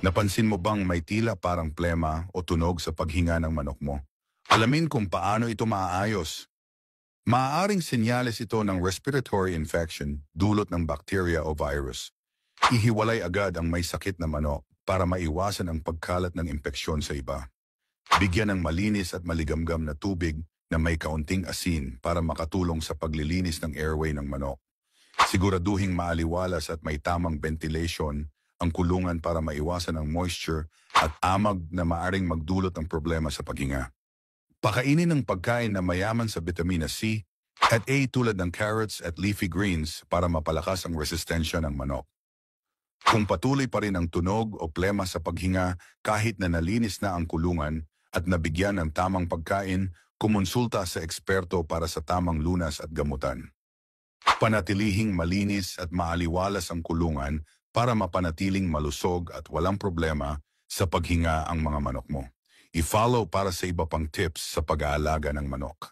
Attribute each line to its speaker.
Speaker 1: Napansin mo bang may tila parang plema o tunog sa paghinga ng manok mo? Alamin kung paano ito maaayos. Maaaring senyales ito ng respiratory infection dulot ng bacteria o virus. Ihiwalay agad ang may sakit na manok para maiwasan ang pagkalat ng impeksyon sa iba. Bigyan ng malinis at maligamgam na tubig na may kaunting asin para makatulong sa paglilinis ng airway ng manok. Siguraduhing maaliwalas at may tamang ventilation ang kulungan para maiwasan ang moisture at amag na maaring magdulot ng problema sa paghinga. Pakainin ng pagkain na mayaman sa vitamina C at A tulad ng carrots at leafy greens para mapalakas ang resistensya ng manok. Kung patuloy pa rin ang tunog o plema sa paghinga kahit na nalinis na ang kulungan at nabigyan ng tamang pagkain, kumonsulta sa eksperto para sa tamang lunas at gamutan. Panatilihing malinis at maaliwalas ang kulungan para mapanatiling malusog at walang problema sa paghinga ang mga manok mo. I-follow para sa iba pang tips sa pag-aalaga ng manok.